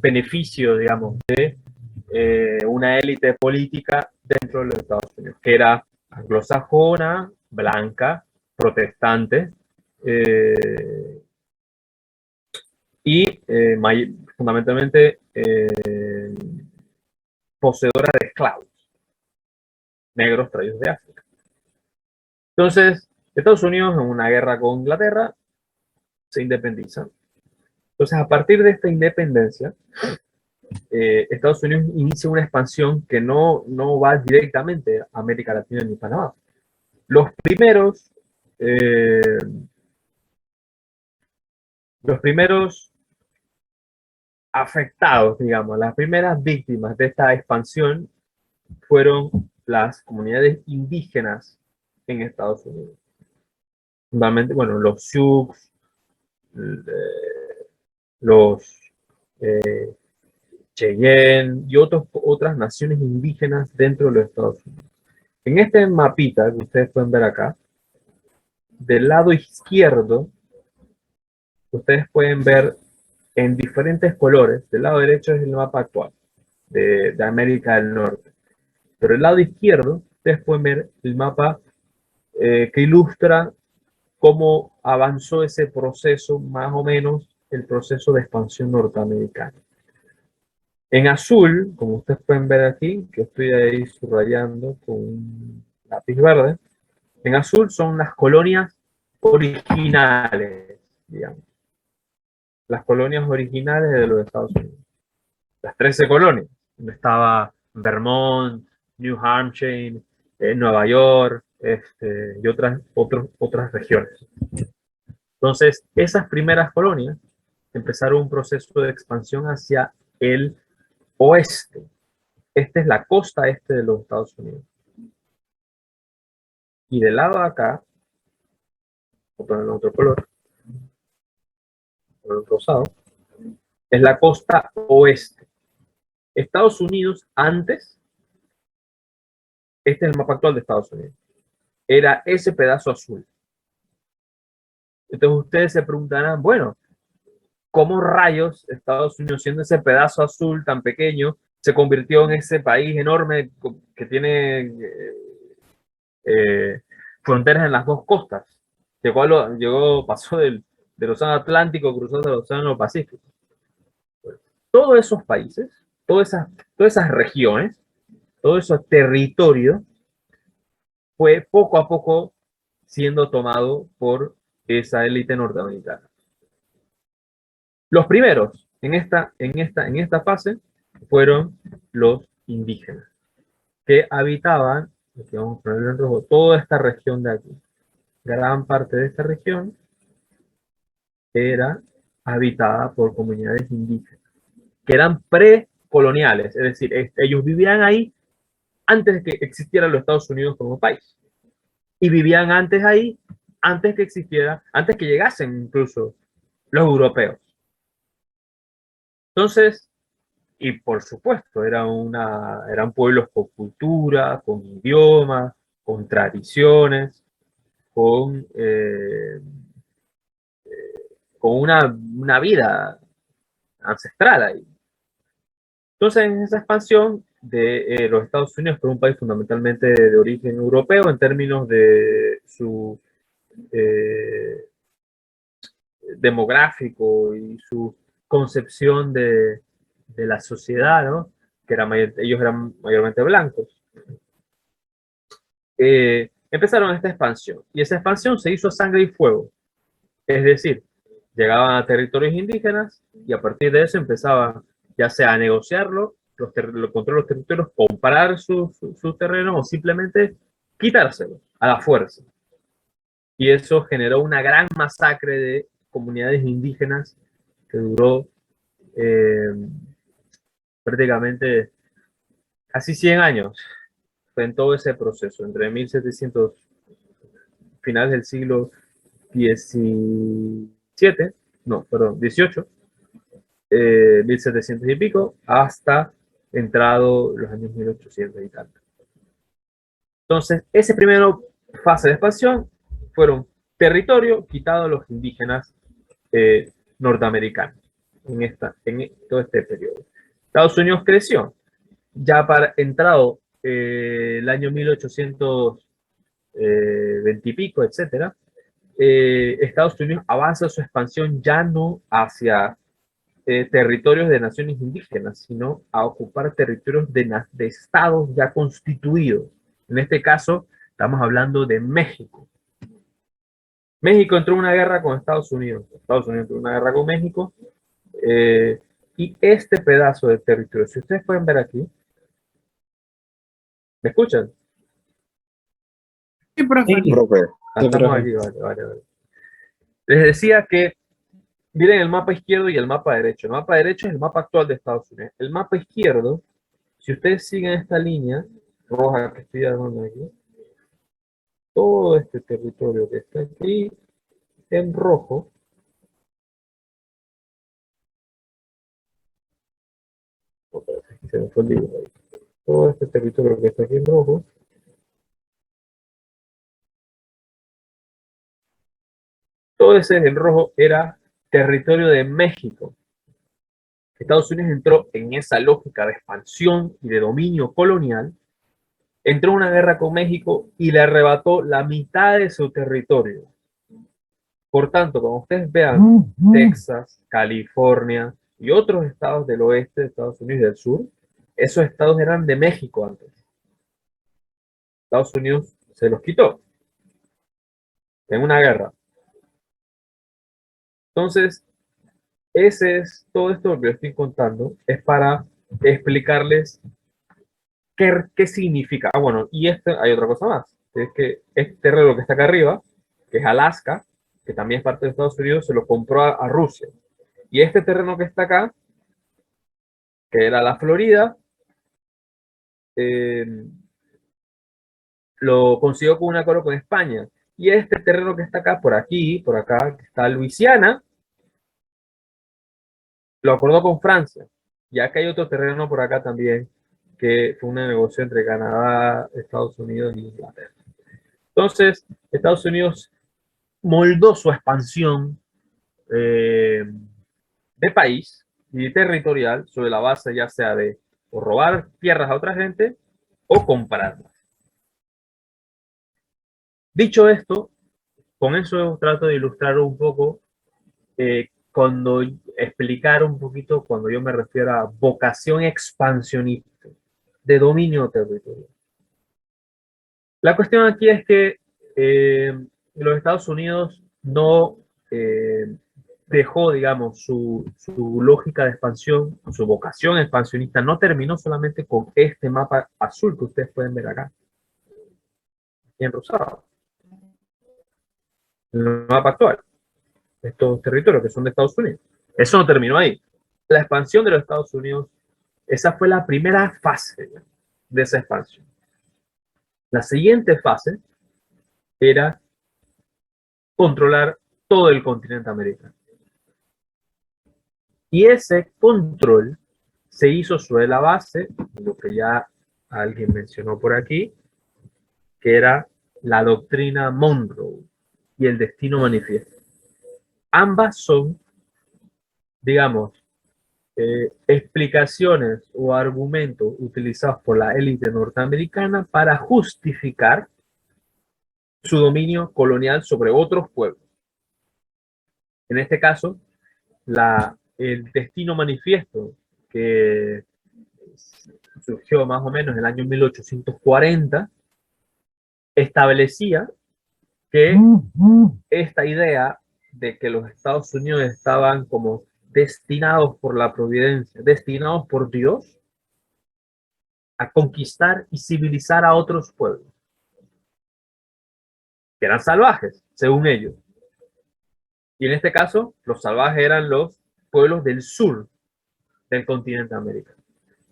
beneficio, digamos, de una élite política dentro de los Estados Unidos, que era anglosajona, blanca, protestante, y fundamentalmente poseedora de esclavos negros traídos de África. Entonces, Estados Unidos, en una guerra con Inglaterra, se independiza. Entonces, a partir de esta independencia, Estados Unidos inicia una expansión que no va directamente a América Latina ni Panamá. Los primeros afectados, digamos, las primeras víctimas de esta expansión fueron las comunidades indígenas en Estados Unidos. Fundamentalmente, bueno, los Sioux, los Cheyenne y otras naciones indígenas dentro de los Estados Unidos. En este mapita que ustedes pueden ver acá, del lado izquierdo, ustedes pueden ver en diferentes colores. Del lado derecho es el mapa actual de América del Norte. Pero el lado izquierdo, ustedes pueden ver el mapa que ilustra cómo avanzó ese proceso, más o menos, el proceso de expansión norteamericana. En azul, como ustedes pueden ver aquí, que estoy ahí subrayando con un lápiz verde, en azul son las colonias originales, digamos. Las colonias originales de los Estados Unidos. Las 13 colonias, donde estaba Vermont, New Hampshire, Nueva York, y otras regiones. Entonces, esas primeras colonias empezaron un proceso de expansión hacia el oeste. Esta es la costa este de los Estados Unidos. Y del lado de acá, voy a poner otro color, rosado, es la costa oeste. Estados Unidos antes, este es el mapa actual de Estados Unidos, era ese pedazo azul. Entonces ustedes se preguntarán, bueno, ¿cómo rayos Estados Unidos, siendo ese pedazo azul tan pequeño, se convirtió en ese país enorme que tiene fronteras en las dos costas? Pasó del Océano Atlántico cruzando el Océano Pacífico. Todos esos países, todas esas regiones, todo ese territorio fue poco a poco siendo tomado por esa élite norteamericana. Los primeros en esta fase fueron los indígenas, que habitaban, aquí vamos a ponerlo en rojo, toda esta región de aquí. Gran parte de esta región era habitada por comunidades indígenas, que eran precoloniales, es decir, ellos vivían ahí antes de que existieran los Estados Unidos como país. Y vivían antes ahí, antes que llegasen incluso los europeos. Entonces, y por supuesto, eran pueblos con cultura, con idioma, con tradiciones, con una vida ancestral ahí. Entonces, en esa expansión de los Estados Unidos, por un país fundamentalmente de origen europeo en términos de su demográfico y su concepción de la sociedad, ¿no? Que ellos eran mayormente blancos. Empezaron esta expansión, y esa expansión se hizo a sangre y fuego. Es decir, llegaban a territorios indígenas y a partir de eso empezaban ya sea a negociarlo, contra los territorios, comprar sus terrenos o simplemente quitárselos a la fuerza. Y eso generó una gran masacre de comunidades indígenas que duró prácticamente casi 100 años. Fue en todo ese proceso, entre 1700, finales del siglo XVII, no, perdón, XVIII, 1700 y pico, hasta entrado los años 1800 y tanto. Entonces, esa primera fase de expansión fueron territorio quitado a los indígenas norteamericanos. en todo este periodo. Estados Unidos creció. Ya para entrado el año 1820 y pico, etcétera, Estados Unidos avanza su expansión ya no hacia territorios de naciones indígenas, sino a ocupar territorios de estados ya constituidos. En este caso, estamos hablando de México. México entró en una guerra con Estados Unidos. Estados Unidos entró en una guerra con México. eh, y este pedazo de territorio, si ustedes pueden ver aquí, ¿me escuchan? Sí, profe. Sí, profe. Sí, Estamos profe. aquí, vale. Les decía que miren el mapa izquierdo y el mapa derecho. El mapa derecho es el mapa actual de Estados Unidos. El mapa izquierdo, si ustedes siguen esta línea roja que estoy dando aquí, todo este territorio que está aquí en rojo, se me fue el libro ahí. Todo este territorio que está aquí en rojo, todo ese en rojo era territorio de México. Estados Unidos entró en esa lógica de expansión y de dominio colonial, entró en una guerra con México y le arrebató la mitad de su territorio. Por tanto, cuando ustedes vean Texas, California y otros estados del oeste de Estados Unidos y del sur, esos estados eran de México antes. Estados Unidos se los quitó en una guerra. Entonces, ese es todo esto que les estoy contando, es para explicarles qué significa. Ah, bueno, y hay otra cosa más, es que este terreno que está acá arriba, que es Alaska, que también es parte de Estados Unidos, se lo compró a Rusia. Y este terreno que está acá, que era la Florida, eh, lo consiguió con un acuerdo con España. Y este terreno que está acá, por aquí, por acá, que está Luisiana, lo acordó con Francia. Ya que hay otro terreno por acá también, que fue un negocio entre Canadá, Estados Unidos y Inglaterra. Entonces, Estados Unidos moldó su expansión de país y territorial sobre la base ya sea de o robar tierras a otra gente o comprarlas. Dicho esto, con eso trato de ilustrar un poco cuando explicar un poquito cuando yo me refiero a vocación expansionista de dominio territorial. La cuestión aquí es que los Estados Unidos no dejó, digamos, su lógica de expansión, su vocación expansionista, no terminó solamente con este mapa azul que ustedes pueden ver acá, en rosado, el mapa actual, estos territorios que son de Estados Unidos. Eso no terminó ahí. La expansión de los Estados Unidos, esa fue la primera fase de esa expansión. La siguiente fase era controlar todo el continente americano. Y ese control se hizo sobre la base, lo que ya alguien mencionó por aquí, que era la doctrina Monroe y el destino manifiesto. Ambas son, digamos, explicaciones o argumentos utilizados por la élite norteamericana para justificar su dominio colonial sobre otros pueblos. En este caso, el destino manifiesto que surgió más o menos en el año 1840 establecía que esta idea de que los Estados Unidos estaban como destinados por la providencia, destinados por Dios a conquistar y civilizar a otros pueblos, que eran salvajes, según ellos. Y en este caso, los salvajes eran los pueblos del sur del continente americano.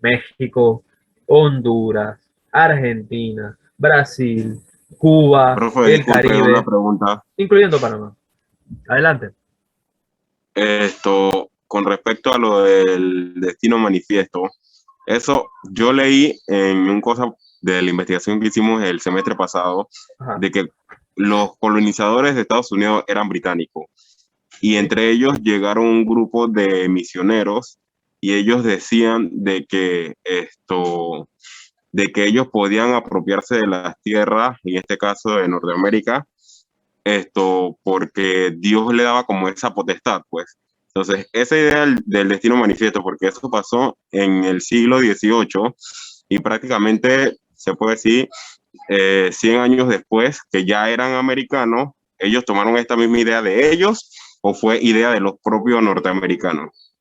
México, Honduras, Argentina, Brasil, Cuba, Profe, el disculpe una Caribe, pregunta. incluyendo Panamá. Adelante. Con respecto a lo del destino manifiesto, eso yo leí en un cosa de la investigación que hicimos el semestre pasado, Ajá. de que los colonizadores de Estados Unidos eran británicos. y entre ellos llegaron un grupo de misioneros y ellos decían de que ellos podían apropiarse de las tierras, en este caso de Norteamérica, porque Dios le daba como esa potestad, pues. Entonces, esa idea del destino manifiesto, porque eso pasó en el siglo XVIII y prácticamente se puede decir 100 años después, que ya eran americanos, ellos tomaron esta misma idea de ellos o fue idea de los propios norteamericanos.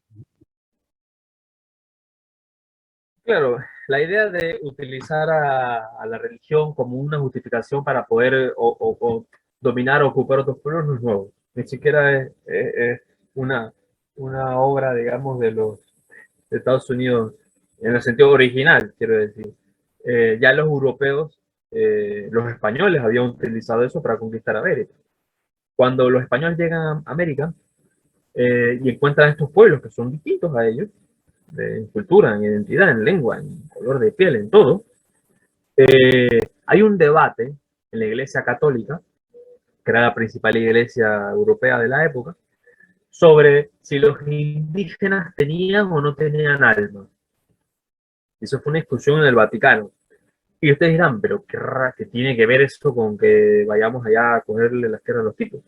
Claro, la idea de utilizar a la religión como una justificación para poder o dominar o ocupar otros pueblos no es nuevo. Ni siquiera es una obra, digamos, de Estados Unidos en el sentido original, quiero decir. Ya los europeos, los españoles habían utilizado eso para conquistar América. Cuando los españoles llegan a América y encuentran estos pueblos que son distintos a ellos, en cultura, en identidad, en lengua, en color de piel, en todo, hay un debate en la Iglesia Católica, que era la principal iglesia europea de la época, sobre si los indígenas tenían o no tenían alma. Eso fue una discusión en el Vaticano. Y ustedes dirán, pero qué tiene que ver eso con que vayamos allá a cogerle las tierras a los tipos.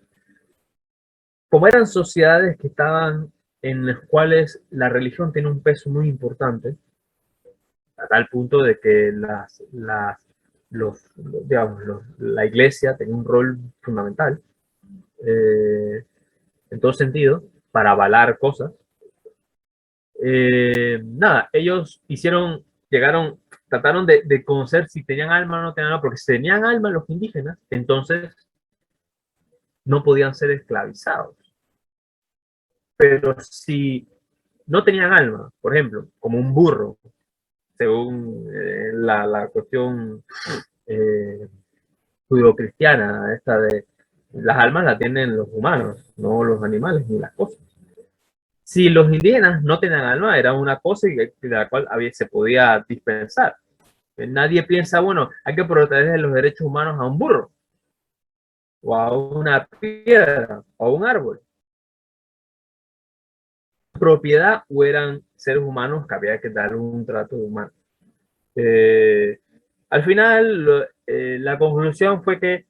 Como eran sociedades que estaban en las cuales la religión tiene un peso muy importante, a tal punto de que digamos, la iglesia tenía un rol fundamental en todo sentido para avalar cosas. Nada, ellos trataron de conocer si tenían alma o no tenían alma, porque si tenían alma los indígenas, entonces no podían ser esclavizados. Pero si no tenían alma, por ejemplo, como un burro, según la cuestión judio-cristiana, esta de las almas las tienen los humanos, no los animales ni las cosas. Si los indígenas no tenían alma, era una cosa de la cual se podía dispensar. Nadie piensa, bueno, hay que proteger los derechos humanos a un burro, o a una piedra, o a un árbol. Propiedad o eran seres humanos que había que dar un trato humano. Al final, la conclusión fue que